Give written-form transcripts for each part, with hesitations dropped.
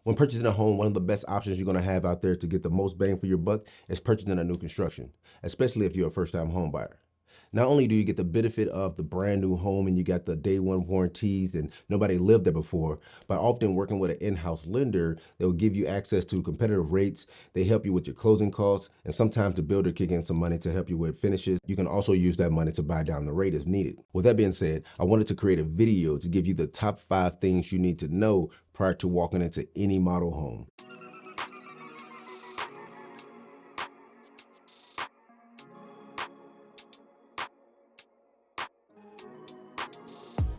When purchasing a home, one of the best options you're going to have out there to get the most bang for your buck is purchasing a new construction, especially if you're a first-time home buyer. Not only do you get the benefit of the brand new home and you got the day one warranties and nobody lived there before, by often working with an in-house lender, they will give you access to competitive rates. They help you with your closing costs, and sometimes the builder kick in some money to help you with finishes. You can also use that money to buy down the rate as needed. With that being said, I wanted to create a video to give you the top 5 things you need to know prior to walking into any model home.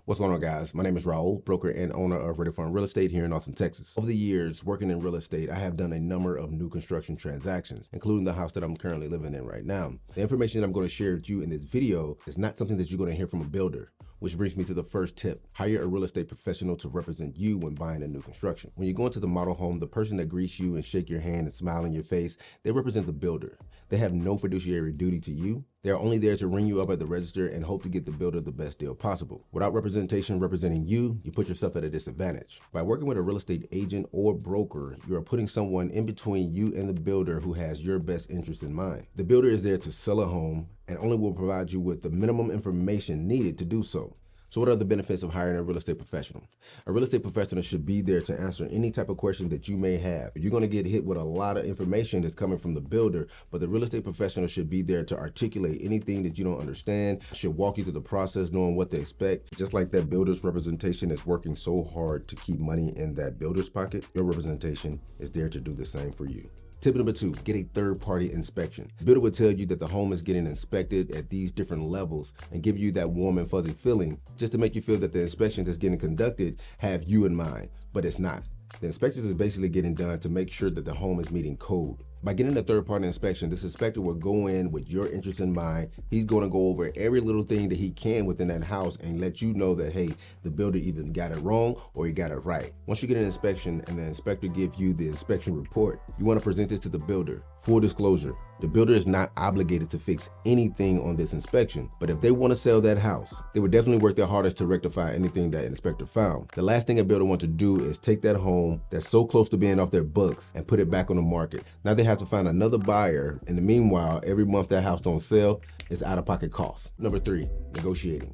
What's going on, guys? My name is Raoul, broker and owner of Ready Fund Real Estate here in Austin, Texas. Over the years, working in real estate, I have done a number of new construction transactions, including the house that I'm currently living in right now. The information that I'm going to share with you in this video is not something that you're going to hear from a builder, which brings me to the first tip. Hire a real estate professional to represent you when buying a new construction. When you go into the model home, the person that greets you and shake your hand and smile in your face, they represent the builder. They have no fiduciary duty to you. They're only there to ring you up at the register and hope to get the builder the best deal possible. Without representation representing you, you put yourself at a disadvantage. By working with a real estate agent or broker, you are putting someone in between you and the builder who has your best interest in mind. The builder is there to sell a home and only will provide you with the minimum information needed to do so. So what are the benefits of hiring a real estate professional? A real estate professional should be there to answer any type of question that you may have. You're going to get hit with a lot of information that's coming from the builder, but the real estate professional should be there to articulate anything that you don't understand, should walk you through the process knowing what to expect. Just like that builder's representation is working so hard to keep money in that builder's pocket, your representation is there to do the same for you. Tip number 2, get a third-party inspection. The builder will tell you that the home is getting inspected at these different levels and give you that warm and fuzzy feeling just to make you feel that the inspections that's getting conducted have you in mind, but it's not. The inspections is basically getting done to make sure that the home is meeting code. By getting a third-party inspection, this inspector will go in with your interest in mind. He's going to go over every little thing that he can within that house and let you know that, hey, the builder either got it wrong or he got it right. Once you get an inspection and the inspector gives you the inspection report, you want to present it to the builder. Full disclosure, the builder is not obligated to fix anything on this inspection, but if they want to sell that house, they would definitely work their hardest to rectify anything that inspector found. The last thing a builder wants to do is take that home that's so close to being off their books and put it back on the market. Now they have to find another buyer. In the meanwhile, every month that house don't sell, it's out-of-pocket costs. Number 3, negotiating.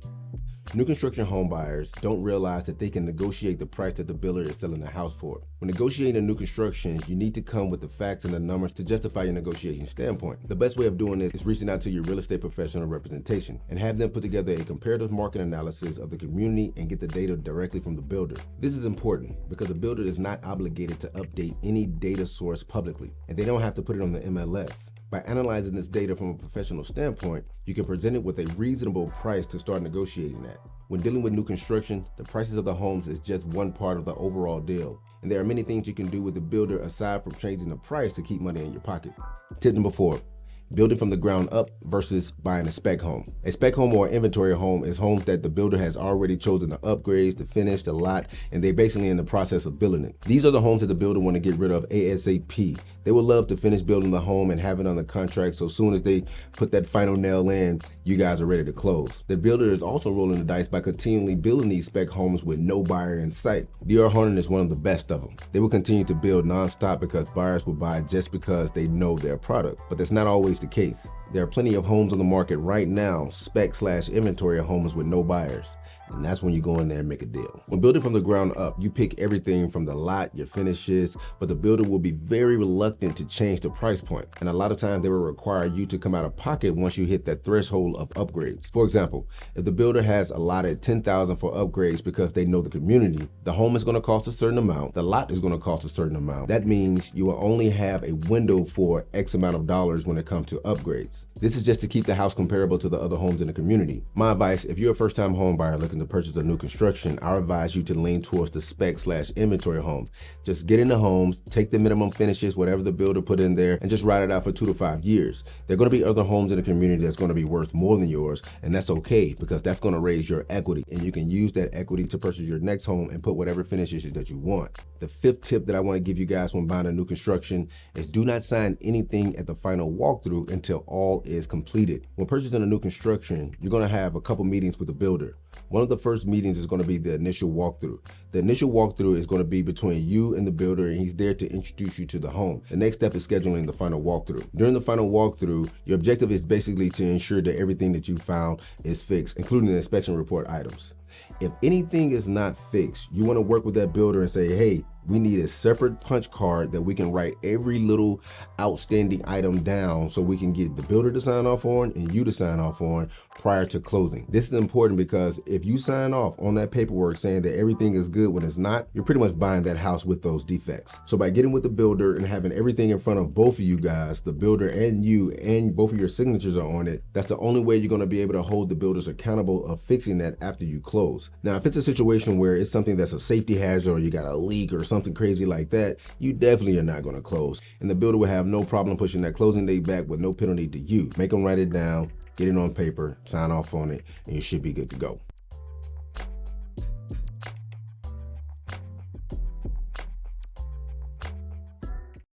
New construction home buyers don't realize that they can negotiate the price that the builder is selling the house for. When negotiating new constructions, you need to come with the facts and the numbers to justify your negotiation standpoint. The best way of doing this is reaching out to your real estate professional representation and have them put together a comparative market analysis of the community and get the data directly from the builder. This is important because the builder is not obligated to update any data source publicly, and they don't have to put it on the MLS. By analyzing this data from a professional standpoint, you can present it with a reasonable price to start negotiating at. When dealing with new construction, the prices of the homes is just one part of the overall deal. And there are many things you can do with the builder aside from changing the price to keep money in your pocket. Tip number 4. Building from the ground up versus buying a spec home. A spec home or inventory home is homes that the builder has already chosen the upgrades, the finish, the lot, and they're basically in the process of building it. These are the homes that the builder want to get rid of ASAP. They would love to finish building the home and have it on the contract so soon as they put that final nail in, you guys are ready to close. The builder is also rolling the dice by continually building these spec homes with no buyer in sight. D.R. Horton is one of the best of them. They will continue to build nonstop because buyers will buy just because they know their product, but that's not always the case. There are plenty of homes on the market right now, spec/inventory homes with no buyers. And that's when you go in there and make a deal. When building from the ground up, you pick everything from the lot, your finishes, but the builder will be very reluctant to change the price point. And a lot of times they will require you to come out of pocket once you hit that threshold of upgrades. For example, if the builder has allotted $10,000 for upgrades because they know the community, the home is going to cost a certain amount, the lot is going to cost a certain amount. That means you will only have a window for X amount of dollars when it comes to upgrades. This is just to keep the house comparable to the other homes in the community. My advice, if you're a first-time home buyer looking to purchase a new construction, I advise you to lean towards the spec/inventory homes. Just get in the homes, take the minimum finishes, whatever the builder put in there, and just ride it out for 2 to 5 years. There are going to be other homes in the community that's going to be worth more than yours, and that's okay because that's going to raise your equity, and you can use that equity to purchase your next home and put whatever finishes that you want. The 5th tip that I want to give you guys when buying a new construction is do not sign anything at the final walkthrough until all is completed. When purchasing a new construction, you're going to have a couple meetings with the builder. One of the first meetings is going to be the initial walkthrough. The initial walkthrough is going to be between you and the builder, and he's there to introduce you to the home. The next step is scheduling the final walkthrough. During the final walkthrough, your objective is basically to ensure that everything that you found is fixed, including the inspection report items. If anything is not fixed, you want to work with that builder and say, hey, we need a separate punch card that we can write every little outstanding item down so we can get the builder to sign off on and you to sign off on prior to closing. This is important because if you sign off on that paperwork saying that everything is good when it's not, you're pretty much buying that house with those defects. So by getting with the builder and having everything in front of both of you guys, the builder and you, and both of your signatures are on it, that's the only way you're going to be able to hold the builders accountable of fixing that after you close. Now, if it's a situation where it's something that's a safety hazard or you got a leak or something crazy like that, you definitely are not going to close. And the builder will have no problem pushing that closing date back with no penalty to you. Make them write it down, get it on paper, sign off on it, and you should be good to go.